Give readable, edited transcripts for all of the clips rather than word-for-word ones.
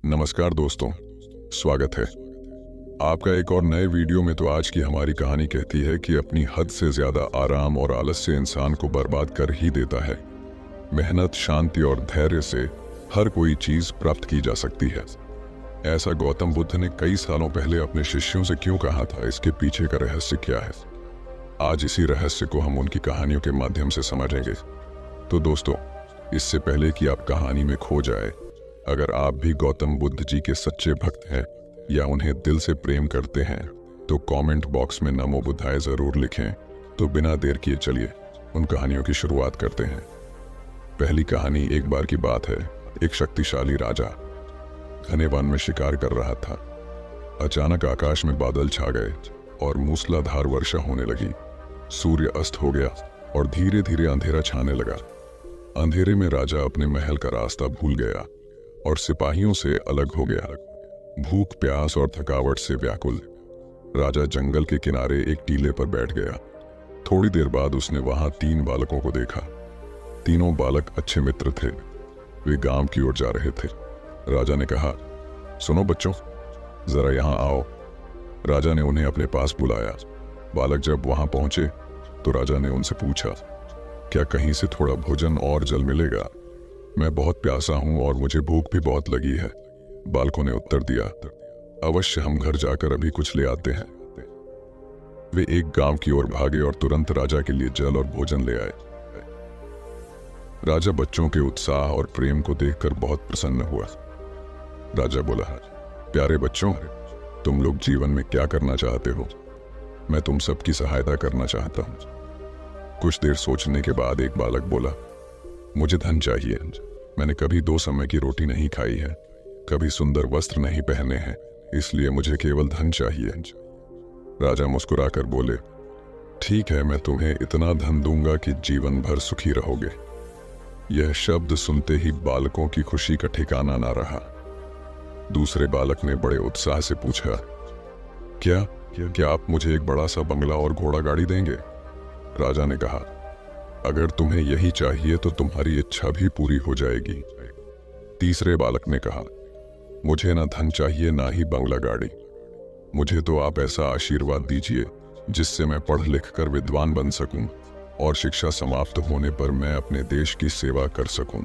नमस्कार दोस्तों, स्वागत है आपका एक और नए वीडियो में। तो आज की हमारी कहानी कहती है कि अपनी हद से ज्यादा आराम और आलस्य इंसान को बर्बाद कर ही देता है। मेहनत, शांति और धैर्य से हर कोई चीज प्राप्त की जा सकती है। ऐसा गौतम बुद्ध ने कई सालों पहले अपने शिष्यों से क्यों कहा था, इसके पीछे का रहस्य क्या है? आज इसी रहस्य को हम उनकी कहानियों के माध्यम से समझेंगे। तो दोस्तों, इससे पहले कि आप कहानी में खो जाए, अगर आप भी गौतम बुद्ध जी के सच्चे भक्त हैं या उन्हें दिल से प्रेम करते हैं तो कमेंट बॉक्स में नमो बुद्धाय जरूर लिखें। तो बिना देर किए चलिए उन कहानियों की शुरुआत करते हैं। पहली कहानी एक बार की बात है। एक शक्तिशाली राजा घने वन में शिकार कर रहा था। अचानक आकाश में बादल छा गए और मूसलाधार वर्षा होने लगी। सूर्य अस्त हो गया और धीरे धीरे अंधेरा छाने लगा। अंधेरे में राजा अपने महल का रास्ता भूल गया और सिपाहियों से अलग हो गया। भूख, प्यास और थकावट से व्याकुल राजा जंगल के किनारे एक टीले पर बैठ गया। थोड़ी देर बाद उसने वहां 3 बालकों को देखा। तीनों बालक अच्छे मित्र थे। वे गांव की ओर जा रहे थे। राजा ने कहा, सुनो बच्चों, जरा यहां आओ। राजा ने उन्हें अपने पास बुलाया। बालक जब वहां पहुंचे तो राजा ने उनसे पूछा, क्या कहीं से थोड़ा भोजन और जल मिलेगा? मैं बहुत प्यासा हूं और मुझे भूख भी बहुत लगी है। बालकों ने उत्तर दिया, अवश्य, हम घर जाकर अभी कुछ ले आते हैं। वे एक गांव की ओर भागे और तुरंत राजा के लिए जल और भोजन ले आए। राजा बच्चों के उत्साह और प्रेम को देखकर बहुत प्रसन्न हुआ। राजा बोला, प्यारे बच्चों, तुम लोग जीवन में क्या करना चाहते हो? मैं तुम सबकी सहायता करना चाहता हूं। कुछ देर सोचने के बाद एक बालक बोला, मुझे धन चाहिए। मैंने कभी 2 समय की रोटी नहीं खाई है, कभी सुंदर वस्त्र नहीं पहने हैं, इसलिए मुझे केवल धन चाहिए। राजा मुस्कुराकर बोले, ठीक है, मैं तुम्हें इतना धन दूंगा कि जीवन भर सुखी रहोगे। यह शब्द सुनते ही बालकों की खुशी का ठिकाना ना रहा। दूसरे बालक ने बड़े उत्साह से पूछा, क्या आप मुझे एक बड़ा सा बंगला और घोड़ा गाड़ी देंगे? राजा ने कहा, अगर तुम्हें यही चाहिए तो तुम्हारी इच्छा भी पूरी हो जाएगी। तीसरे बालक ने कहा, मुझे ना धन चाहिए ना ही बंगला गाड़ी। मुझे तो आप ऐसा आशीर्वाद दीजिए जिससे मैं पढ़ लिख कर विद्वान बन सकूं और शिक्षा समाप्त होने पर मैं अपने देश की सेवा कर सकूं।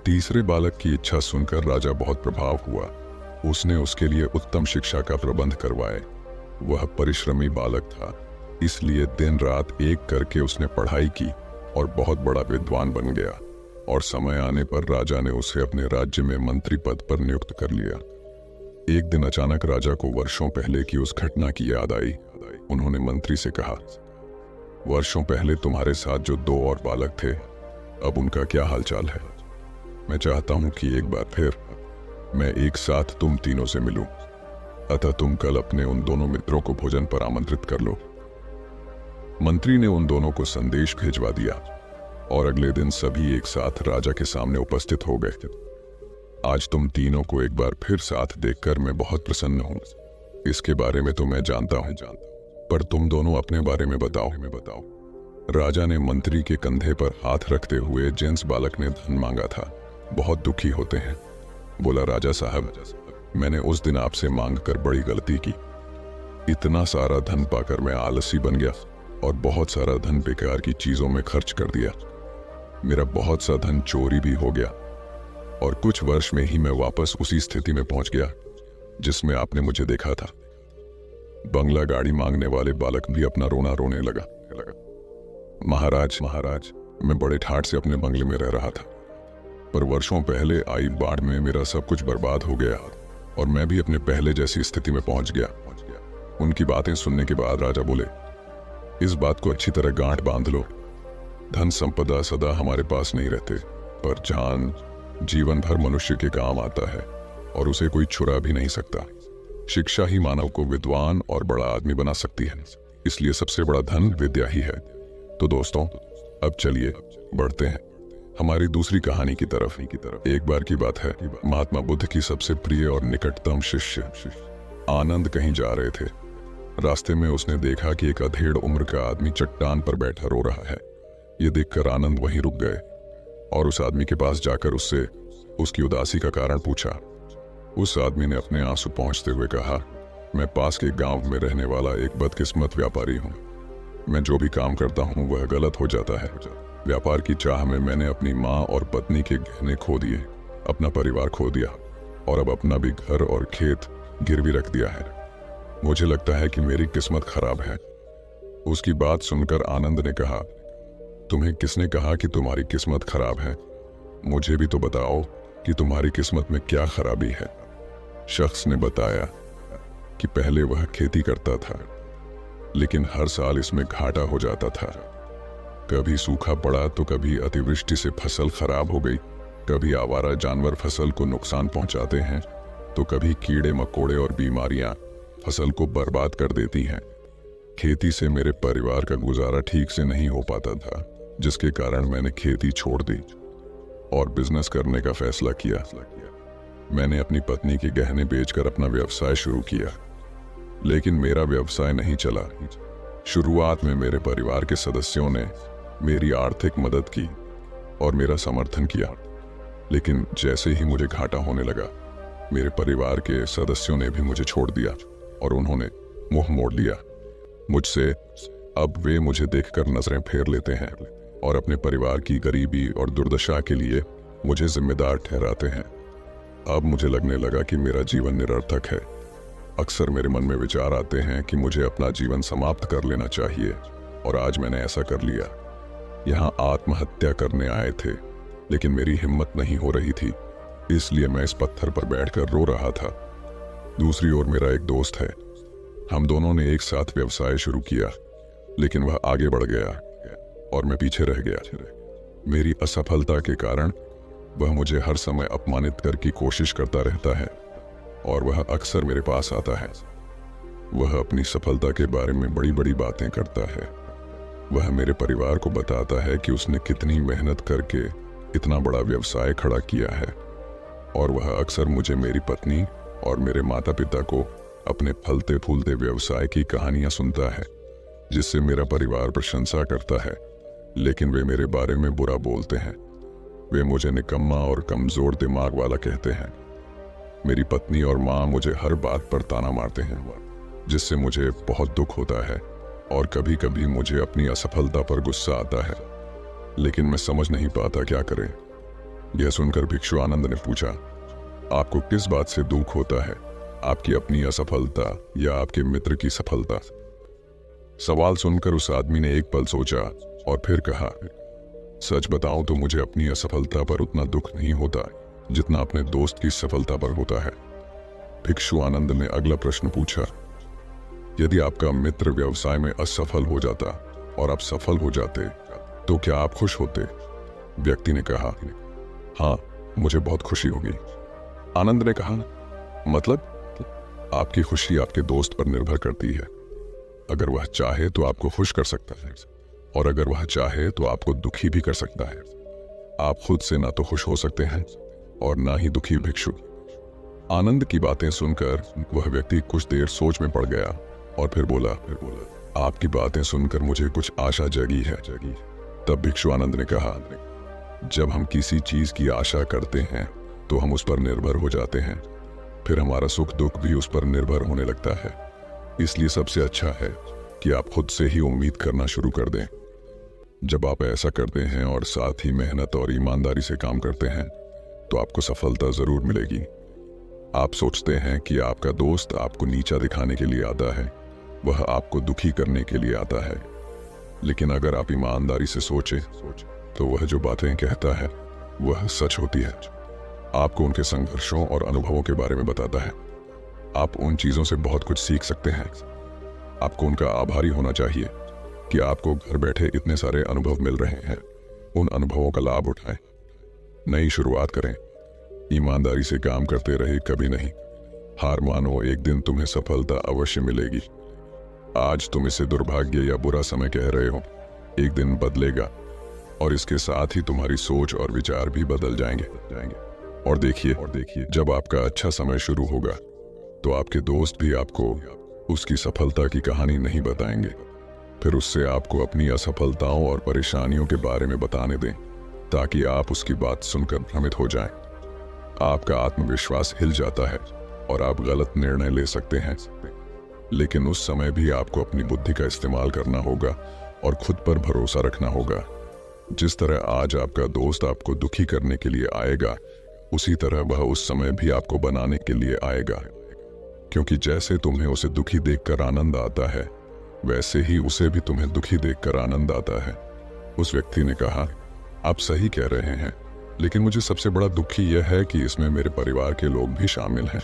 तीसरे बालक की इच्छा सुनकर राजा बहुत प्रभाव हुआ। उसने उसके लिए उत्तम शिक्षा का प्रबंध करवाए। वह परिश्रमी बालक था, इसलिए दिन रात एक करके उसने पढ़ाई की और बहुत बड़ा विद्वान बन गया। और समय आने पर राजा ने उसे अपने राज्य में मंत्री पद पर नियुक्त कर लिया। एक दिन अचानक राजा को वर्षों पहले की उस घटना की याद आई। उन्होंने मंत्री से कहा, वर्षों पहले तुम्हारे साथ जो 2 और बालक थे, अब उनका क्या हालचाल है? मैं चाहता हूं कि एक बार फिर मैं एक साथ तुम तीनों से मिलूं। अतः तुम कल अपने उन दोनों मित्रों को भोजन पर आमंत्रित कर लो। मंत्री ने उन दोनों को संदेश भिजवा दिया और अगले दिन सभी एक साथ राजा के सामने उपस्थित हो गए। आज तुम तीनों को एक बार फिर साथ देखकर मैं बहुत प्रसन्न हूं। इसके बारे में तो मैं जानता हूं, पर तुम दोनों अपने बारे में बताओ। राजा ने मंत्री के कंधे पर हाथ रखते हुए जेंस बालक ने धन मांगा था। बहुत दुखी होते हैं। बोला, राजा साहब, मैंने उस दिन आपसे मांग कर बड़ी गलती की। इतना सारा धन पाकर मैं आलसी बन गया और बहुत सारा धन बेकार की चीजों में खर्च कर दिया। मेरा बहुत सा धन चोरी भी हो गया और कुछ वर्ष में ही मैं वापस उसी स्थिति में पहुंच गया जिसमें आपने मुझे देखा था। बंगला गाड़ी मांगने वाले बालक भी अपना रोना रोने लगा। महाराज, मैं बड़े ठाठ से अपने बंगले में रह रहा था, पर वर्षों पहले आई बाढ़ में मेरा सब कुछ बर्बाद हो गया और मैं भी अपने पहले जैसी स्थिति में पहुंच गया। उनकी बातें सुनने के बाद राजा बोले, इस बात को अच्छी तरह गांठ बांध लो। धन संपदा सदा हमारे पास नहीं रहते, पर जान जीवन भर मनुष्य के काम आता है और उसे कोई चुरा भी नहीं सकता। शिक्षा ही मानव को विद्वान और बड़ा आदमी बना सकती है, इसलिए सबसे बड़ा धन विद्या ही है। तो दोस्तों, अब चलिए बढ़ते हैं हमारी दूसरी कहानी की तरफ। एक बार की बात है, महात्मा बुद्ध की सबसे प्रिय और निकटतम शिष्य आनंद कहीं जा रहे थे। रास्ते में उसने देखा कि एक अधेड़ उम्र का आदमी चट्टान पर बैठा रो रहा है। ये देखकर आनंद वहीं रुक गए और उस आदमी के पास जाकर उससे उसकी उदासी का कारण पूछा। उस आदमी ने अपने आंसू पोंछते हुए कहा, मैं पास के गांव में रहने वाला एक बदकिस्मत व्यापारी हूँ। मैं जो भी काम करता हूँ वह गलत हो जाता है। व्यापार की चाह में मैंने अपनी माँ और पत्नी के गहने खो दिए, अपना परिवार खो दिया और अब अपना भी घर और खेत गिरवी रख दिया है। मुझे लगता है कि मेरी किस्मत खराब है। उसकी बात सुनकर आनंद ने कहा, तुम्हें किसने कहा कि तुम्हारी किस्मत खराब है? मुझे भी तो बताओ कि तुम्हारी किस्मत में क्या खराबी है। शख्स ने बताया कि पहले वह खेती करता था, लेकिन हर साल इसमें घाटा हो जाता था। कभी सूखा पड़ा तो कभी अतिवृष्टि से फसल खराब हो गई, कभी आवारा जानवर फसल को नुकसान पहुंचाते हैं, तो कभी कीड़े मकोड़े और बीमारियां फसल को बर्बाद कर देती हैं। खेती से मेरे परिवार का गुजारा ठीक से नहीं हो पाता था, जिसके कारण मैंने खेती छोड़ दी और बिजनेस करने का फैसला किया। मैंने अपनी पत्नी के गहने बेचकर अपना व्यवसाय शुरू किया, लेकिन मेरा व्यवसाय नहीं चला। शुरुआत में मेरे परिवार के सदस्यों ने मेरी आर्थिक मदद की और मेरा समर्थन किया, लेकिन जैसे ही मुझे घाटा होने लगा, मेरे परिवार के सदस्यों ने भी मुझे छोड़ दिया और उन्होंने मुंह मोड़ लिया मुझसे। अब वे मुझे देखकर नजरें फेर लेते हैं और अपने परिवार की गरीबी और दुर्दशा के लिए मुझे जिम्मेदार ठहराते हैं। अब मुझे लगने लगा कि मेरा जीवन निरर्थक है। अक्सर मेरे मन में विचार आते हैं कि मुझे अपना जीवन समाप्त कर लेना चाहिए, और आज मैंने ऐसा कर लिया। यहाँ आत्महत्या करने आए थे, लेकिन मेरी हिम्मत नहीं हो रही थी, इसलिए मैं इस पत्थर पर बैठकर रो रहा था। दूसरी ओर मेरा एक दोस्त है। हम दोनों ने एक साथ व्यवसाय शुरू किया, लेकिन वह आगे बढ़ गया और मैं पीछे रह गया। मेरी असफलता के कारण वह मुझे हर समय अपमानित करने की कोशिश करता रहता है और वह अक्सर मेरे पास आता है। वह अपनी सफलता के बारे में बड़ी बड़ी बातें करता है। वह मेरे परिवार को बताता है कि उसने कितनी मेहनत करके इतना बड़ा व्यवसाय खड़ा किया है, और वह अक्सर मुझे, मेरी पत्नी और मेरे माता पिता को अपने फलते फूलते व्यवसाय की कहानियां सुनता है, जिससे मेरा परिवार प्रशंसा करता है, लेकिन वे मेरे बारे में बुरा बोलते हैं। वे मुझे निकम्मा और कमजोर दिमाग वाला कहते हैं। मेरी पत्नी और माँ मुझे हर बात पर ताना मारते हैं, जिससे मुझे बहुत दुख होता है और कभी कभी मुझे अपनी असफलता पर गुस्सा आता है, लेकिन मैं समझ नहीं पाता क्या करें। यह सुनकर भिक्षु आनंद ने पूछा, आपको किस बात से दुख होता है, आपकी अपनी असफलता या आपके मित्र की सफलता? सवाल सुनकर उस आदमी ने एक पल सोचा और फिर कहा, सच बताऊं तो मुझे अपनी असफलता पर उतना दुख नहीं होता जितना अपने दोस्त की सफलता पर होता है। भिक्षु आनंद ने अगला प्रश्न पूछा, यदि आपका मित्र व्यवसाय में असफल हो जाता और आप सफल हो जाते, तो क्या आप खुश होते? व्यक्ति ने कहा, हाँ, मुझे बहुत खुशी होगी। आनंद ने कहा, मतलब? आपकी खुशी आपके दोस्त पर निर्भर करती है। अगर वह चाहे तो आपको खुश कर सकता है, और अगर वह चाहे तो आपको दुखी भी कर सकता है। आप खुद से ना तो खुश हो सकते हैं और ना ही दुखी। भिक्षु आनंद की बातें सुनकर वह व्यक्ति कुछ देर सोच में पड़ गया और फिर बोला, आपकी बातें सुनकर मुझे कुछ आशा जगी है। तब भिक्षु आनंद ने कहा, जब हम किसी चीज की आशा करते हैं तो हम उस पर निर्भर हो जाते हैं, फिर हमारा सुख दुख भी उस पर निर्भर होने लगता है। इसलिए सबसे अच्छा है कि आप खुद से ही उम्मीद करना शुरू कर दें। जब आप ऐसा करते हैं और साथ ही मेहनत और ईमानदारी से काम करते हैं, तो आपको सफलता जरूर मिलेगी। आप सोचते हैं कि आपका दोस्त आपको नीचा दिखाने के लिए आता है, वह आपको दुखी करने के लिए आता है, लेकिन अगर आप ईमानदारी से सोचें तो वह जो बातें कहता है वह सच होती है। आपको उनके संघर्षों और अनुभवों के बारे में बताता है। आप उन चीजों से बहुत कुछ सीख सकते हैं। आपको उनका आभारी होना चाहिए कि आपको घर बैठे इतने सारे अनुभव मिल रहे हैं। उन अनुभवों का लाभ उठाएं। नई शुरुआत करें। ईमानदारी से काम करते रहे, कभी नहीं हार मानो। एक दिन तुम्हें सफलता अवश्य मिलेगी। आज तुम इसे दुर्भाग्य या बुरा समय कह रहे हो, एक दिन बदलेगा और इसके साथ ही तुम्हारी सोच और विचार भी बदल जाएंगे। और देखिए जब आपका अच्छा समय शुरू होगा तो आपके दोस्त भी आपको उसकी सफलता की कहानी नहीं बताएंगे। फिर उससे आपको अपनी असफलताओं और परेशानियों के बारे में बताने दें, ताकि आप उसकी बात सुनकर भ्रमित हो जाएं। आपका आत्मविश्वास हिल जाता है और आप गलत निर्णय ले सकते हैं। लेकिन उस समय भी आपको अपनी बुद्धि का इस्तेमाल करना होगा और खुद पर भरोसा रखना होगा। जिस तरह आज आपका दोस्त आपको दुखी करने के लिए आएगा, उसी तरह वह उस समय भी आपको बनाने के लिए आएगा। क्योंकि जैसे तुम्हें उसे दुखी देखकर आनंद आता है, वैसे ही उसे भी तुम्हें दुखी देखकर आनंद आता है। उस व्यक्ति ने कहा, आप सही कह रहे हैं, लेकिन मुझे सबसे बड़ा दुखी यह है कि इसमें मेरे परिवार के लोग भी शामिल हैं।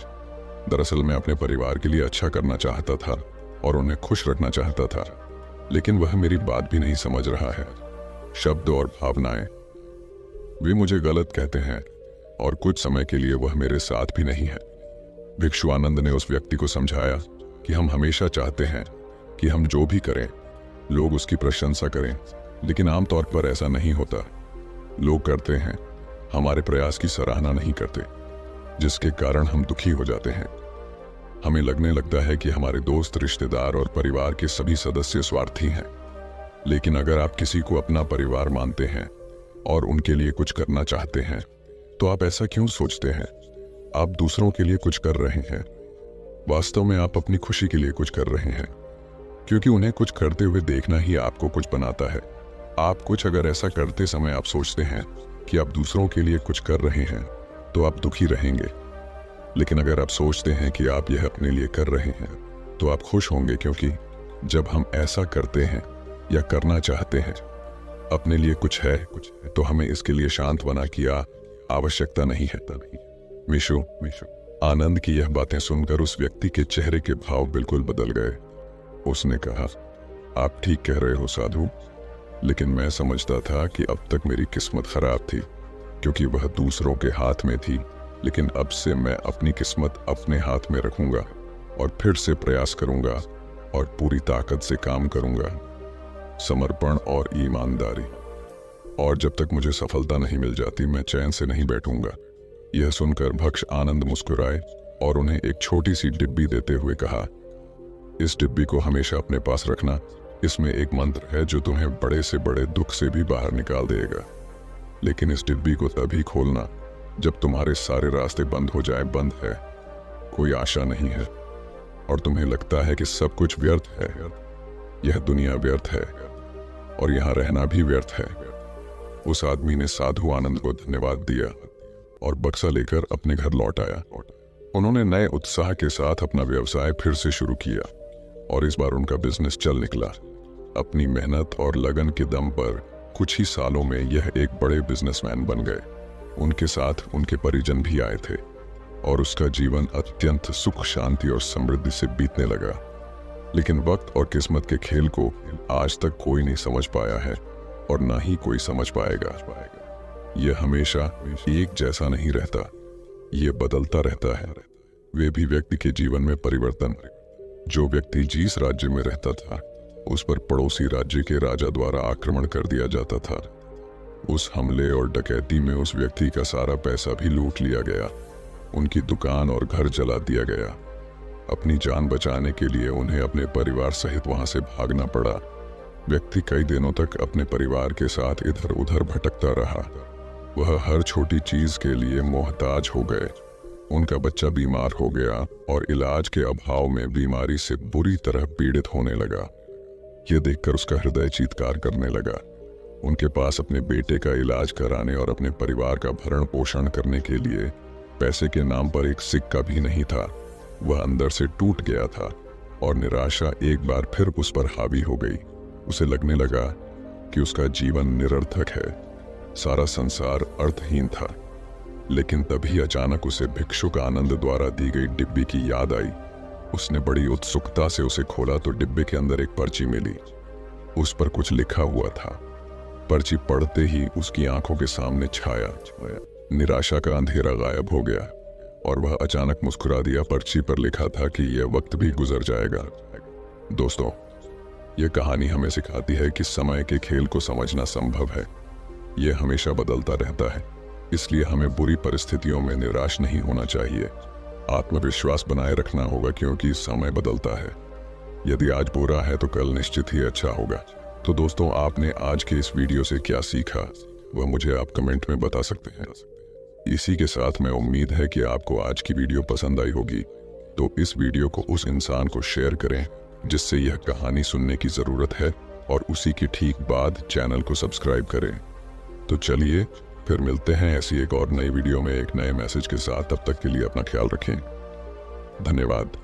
दरअसल मैं अपने परिवार के लिए अच्छा करना चाहता था और उन्हें खुश रखना चाहता था, लेकिन वह मेरी बात भी नहीं समझ रहा है। शब्द और भावनाएं, वे मुझे गलत कहते हैं और कुछ समय के लिए वह मेरे साथ भी नहीं है। भिक्षु आनंद ने उस व्यक्ति को समझाया कि हम हमेशा चाहते हैं कि हम जो भी करें लोग उसकी प्रशंसा करें, लेकिन आमतौर पर ऐसा नहीं होता। लोग करते हैं, हमारे प्रयास की सराहना नहीं करते, जिसके कारण हम दुखी हो जाते हैं। हमें लगने लगता है कि हमारे दोस्त, रिश्तेदार और परिवार के सभी सदस्य स्वार्थी हैं। लेकिन अगर आप किसी को अपना परिवार मानते हैं और उनके लिए कुछ करना चाहते हैं, तो आप ऐसा क्यों सोचते हैं? आप दूसरों के लिए कुछ कर रहे हैं। वास्तव में आप अपनी खुशी के लिए कुछ कर रहे हैं, क्योंकि उन्हें कुछ करते हुए देखना ही आपको कुछ बनाता है। आप कुछ अगर ऐसा करते समय आप सोचते हैं कि आप दूसरों के लिए कुछ कर रहे हैं, तो आप दुखी रहेंगे। लेकिन अगर आप सोचते हैं कि आप यह अपने लिए कर रहे हैं, तो आप खुश होंगे, क्योंकि जब हम ऐसा करते हैं या करना चाहते हैं, अपने लिए कुछ है, तो हमें इसके लिए सांत्वना की आवश्यकता नहीं है। विशु आनंद की यह बातें सुनकर उस व्यक्ति के चेहरे के भाव बिल्कुल बदल गए। उसने कहा, आप ठीक कह रहे हो साधु, लेकिन मैं समझता था कि अब तक मेरी किस्मत खराब थी, क्योंकि वह दूसरों के हाथ में थी। लेकिन अब से मैं अपनी किस्मत अपने हाथ में रखूंगा और फिर से प्रयास करूंगा और पूरी ताकत से काम करूंगा, समर्पण और ईमानदारी। और जब तक मुझे सफलता नहीं मिल जाती, मैं चैन से नहीं बैठूंगा। यह सुनकर भक्ष आनंद मुस्कुराए और उन्हें एक छोटी सी डिब्बी देते हुए कहा, इस डिब्बी को हमेशा अपने पास रखना। इसमें एक मंत्र है जो तुम्हें बड़े से बड़े दुख से भी बाहर निकाल देगा। लेकिन इस डिब्बी को तभी खोलना जब तुम्हारे सारे रास्ते बंद हो जाए। बंद है, कोई आशा नहीं है और तुम्हें लगता है कि सब कुछ व्यर्थ है। यह दुनिया व्यर्थ है और यहाँ रहना भी व्यर्थ है। उस आदमी ने साधु आनंद को धन्यवाद दिया और बक्सा लेकर अपने घर लौट आया। उन्होंने नए उत्साह के साथ अपना व्यवसाय फिर से शुरू किया और इस बार उनका बिजनेस चल निकला। अपनी मेहनत और लगन के दम पर कुछ ही सालों में यह एक बड़े बिजनेसमैन बन गए। उनके साथ उनके परिजन भी आए थे और उसका जीवन अत्यंत सुख, शांति और समृद्धि से बीतने लगा। लेकिन वक्त और किस्मत के खेल को आज तक कोई नहीं समझ पाया है और ना ही कोई समझ पाएगा। यह हमेशा एक जैसा नहीं रहता, यह बदलता रहता है। वे भी व्यक्ति के जीवन में परिवर्तन। जो व्यक्ति जिस राज्य में रहता था, उस पर पड़ोसी राज्य के राजा द्वारा आक्रमण कर दिया जाता था। उस हमले और डकैती में उस व्यक्ति का सारा पैसा भी लूट लिया गया। उनकी दुकान और घर जला दिया गया। अपनी जान बचाने के लिए उन्हें अपने परिवार सहित वहां से भागना पड़ा। व्यक्ति कई दिनों तक अपने परिवार के साथ इधर उधर भटकता रहा। वह हर छोटी चीज के लिए मोहताज हो गए। उनका बच्चा बीमार हो गया और इलाज के अभाव में बीमारी से बुरी तरह पीड़ित होने लगा। यह देखकर उसका हृदय चीत्कार करने लगा। उनके पास अपने बेटे का इलाज कराने और अपने परिवार का भरण पोषण करने के लिए पैसे के नाम पर एक सिक्का भी नहीं था। वह अंदर से टूट गया था और निराशा एक बार फिर उस पर हावी हो गई। उसे लगने लगा कि उसका जीवन निरर्थक है, सारा संसार अर्थहीन था। लेकिन तभी अचानक उसे भिक्षुक आनंद द्वारा दी गई डिब्बी की याद आई। उसने बड़ी उत्सुकता से उसे खोला तो डिब्बे के अंदर एक पर्ची मिली। उस पर कुछ लिखा हुआ था। पर्ची पढ़ते ही उसकी आंखों के सामने छाया निराशा का अंधेरा गायब हो गया और वह अचानक मुस्कुरा दिया। पर्ची पर लिखा था कि यह वक्त भी गुजर जाएगा। दोस्तों, यह कहानी हमें सिखाती है कि समय के खेल को समझना संभव है। यह हमेशा बदलता रहता है, इसलिए हमें बुरी परिस्थितियों में निराश नहीं होना चाहिए। आत्मविश्वास बनाए रखना होगा, क्योंकि समय बदलता है। यदि आज बुरा है तो कल निश्चित ही अच्छा होगा। तो दोस्तों, आपने आज के इस वीडियो से क्या सीखा, वह मुझे आप कमेंट में बता सकते हैं। इसी के साथ मैं उम्मीद है कि आपको आज की वीडियो पसंद आई होगी, तो इस वीडियो को उस इंसान को शेयर करें जिससे यह कहानी सुनने की ज़रूरत है, और उसी के ठीक बाद चैनल को सब्सक्राइब करें। तो चलिए फिर मिलते हैं ऐसी एक और नई वीडियो में एक नए मैसेज के साथ। तब तक के लिए अपना ख्याल रखें। धन्यवाद।